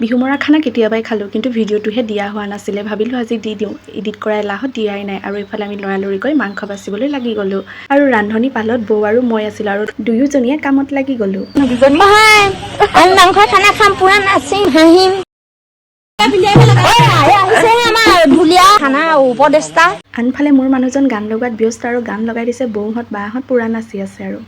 বিহুমৰা খানা কেতিয়াবাই খালোঁ, কিন্তু ভিডিঅ'টোহে দিয়া হোৱা নাছিলে। ভাবিলোঁ আজি দি দিওঁ, এডিট কৰা এলাহত দিয়াই নাই। আৰু এইফালে আমি লৰালৰিকৈ মাংস বাচিবলৈ লাগি গ'লোঁ। আৰু ৰান্ধনি পালত বৌ আৰু মই আছিলোঁ, আৰু দুয়োজনীয়ে কামত লাগি গ'লোঁ। মাংস খানা খাম, পুৰা নাচিম হাঁহিম। আনফালে মোৰ মানুহজন গান লগাত ব্যস্ত, আৰু গান লগাই দিছে বৌহঁত বাহঁত পুৰা নাচি আছে। আৰু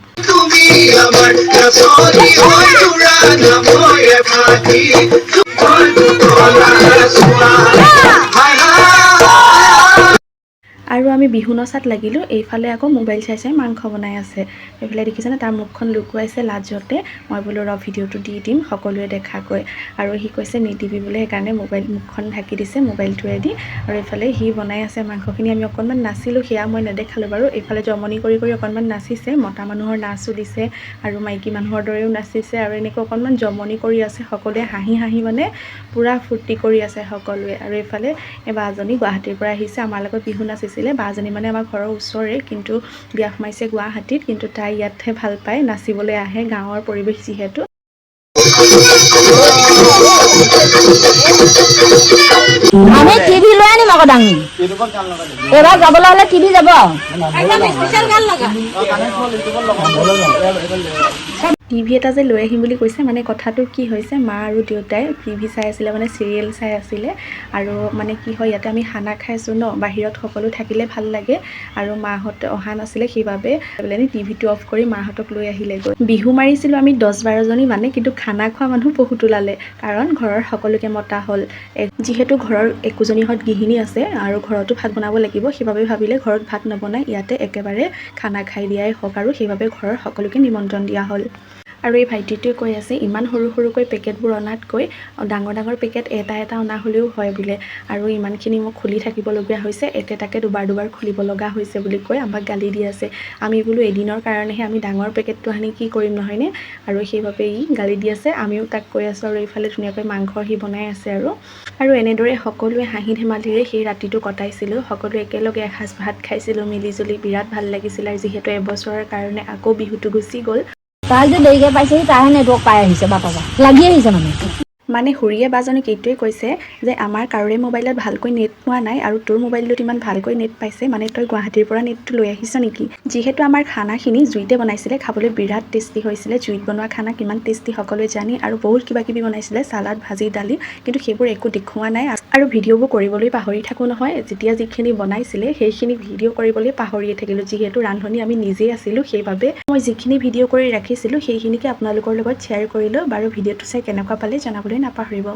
আৰু আমি বিহু নচাত লাগিলোঁ। এইফালে আকৌ মোবাইল চাই চাই মাংস বনাই আছে। এইফালে দেখিছেনে তাৰ মুখখন লুকুৱাইছে লাজতে। মই বোলো ৰ ভিডিঅ'টো দি দিম সকলোৱে দেখাকৈ। আৰু সি কৈছে নিদিবি বোলে, সেইকাৰণে মুখখন ঢাকি দিছে মোবাইলটোৱেদি। আৰু এইফালে সি বনাই আছে মাংসখিনি। আমি অকণমান নাচিলোঁ, সেয়া মই নেদেখালোঁ বাৰু। এইফালে জমনি কৰি কৰি অকণমান নাচিছে, মতা মানুহৰ নাচো দিছে আৰু মাইকী মানুহৰ দৰেও নাচিছে। আৰু এনেকৈ অকণমান জমনি কৰি আছে সকলোৱে, হাঁহি হাঁহি মানে পূৰা ফূৰ্তি কৰি আছে সকলোৱে। আৰু এইফালে এই বাজনী গুৱাহাটীৰ পৰা আহিছে, আমাৰ লগত বিহু নাচিছিলে। বাজনী মানে আমাৰ ঘৰৰ ওচৰে, কিন্তু বিয়া সোমাইছে গুৱাহাটীত। কিন্তু তাই ইয়াতহে ভাল পায়, নাচিবলৈ আহে, গাঁৱৰ পৰিৱেশ যিহেতু। আমি টিভি লৈ আনিম আকৌ দাঙি। এইবাৰ যাবলৈ হ'লে টিভি যাব। টিভি এটা যে লৈ আহিম বুলি কৈছে, মানে কথাটো কি হৈছে, মা আৰু দেউতাই টিভি চাই আছিলে, মানে চিৰিয়েল চাই আছিলে। আৰু মানে কি হয়, ইয়াতে আমি খানা খাইছোঁ ন, বাহিৰত সকলো থাকিলে ভাল লাগে। আৰু মাহঁত অহা নাছিলে, সেইবাবে টিভিটো অফ কৰি মাহঁতক লৈ আহিলেগৈ। বিহু মাৰিছিলোঁ আমি 10-12জনী মানে, কিন্তু খানা খোৱা মানুহ বহুত ওলালে, কাৰণ ঘৰৰ সকলোকে মতা হ'ল। যিহেতু ঘৰৰ একোজনীহঁত গৃহিণী আছে আৰু ঘৰতো ভাত বনাব লাগিব, সেইবাবে ভাবিলে ঘৰত ভাত নবনাই ইয়াতে একেবাৰে খানা খাই দিয়াই হওক, আৰু সেইবাবে ঘৰৰ সকলোকে নিমন্ত্ৰণ দিয়া হ'ল। আৰু এই ভাইটিটোৱে কৈ আছে, ইমান সৰু সৰুকৈ পেকেটবোৰ অনাতকৈ ডাঙৰ ডাঙৰ পেকেট এটা এটা অনা হ'লেও হয় বোলে। আৰু ইমানখিনি মোক খুলি থাকিবলগীয়া হৈছে, একেটাকে দুবাৰ দুবাৰ খুলিব লগা হৈছে বুলি কৈ আমাক গালি দি আছে। আমি বোলো এদিনৰ কাৰণেহে, আমি ডাঙৰ পেকেটটো আনি কি কৰিম নহয়নে? আৰু সেইবাবে ই গালি দি আছে, আমিও তাক কৈ আছোঁ। আৰু এইফালে ধুনীয়াকৈ মাংস সি বনাই আছে। আৰু এনেদৰে সকলোৱে হাঁহি ধেমালিৰে সেই ৰাতিটো কটাইছিলোঁ। সকলোৱে একেলগে এসাঁজ ভাত খাইছিলোঁ মিলিজুলি, বিৰাট ভাল লাগিছিল। আৰু যিহেতু এবছৰৰ কাৰণে আকৌ বিহুটো গুচি গ'ল। তাই যে দেৰিকৈ পাইছেহি, তাইহে নেটৱৰ্ক পাই আহিছে, বাটৰ পৰা লাগি আহিছে মানে খুৰীয়ে বাজনীক এইটোৱে কৈছে যে আমাৰ কাৰোৰে মোবাইলত ভালকৈ নেট পোৱা নাই, আৰু তোৰ মোবাইলটোত ইমান ভালকৈ নেট পাইছে, মানে তই গুৱাহাটীৰ পৰা নেটটো লৈ আহিছ নেকি? যিহেতু আমাৰ খানাখিনি জুইতে বনাইছিলে, খাবলৈ বিৰাট টেষ্টি হৈছিলে। জুইত বনোৱা খানা কিমান টেষ্টি সকলোৱে জানি। আৰু বহুত কিবা কিবি বনাইছিলে, চালাড, ভাজি, দালি, কিন্তু সেইবোৰ একো দেখুওৱা নাই। আৰু ভিডিঅ'বোৰ কৰিবলৈ পাহৰি থাকোঁ নহয়, যেতিয়া যিখিনি বনাইছিলে সেইখিনি ভিডিঅ' কৰিবলৈ পাহৰিয়ে থাকিলোঁ। যিহেতু ৰান্ধনি আমি নিজেই আছিলোঁ, সেইবাবে মই যিখিনি ভিডিঅ' কৰি ৰাখিছিলোঁ সেইখিনিকে আপোনালোকৰ লগত শ্বেয়াৰ কৰিলোঁ। বাৰু ভিডিঅ'টো চাই কেনেকুৱা পালে জনাবলৈ নাপাহৰিব।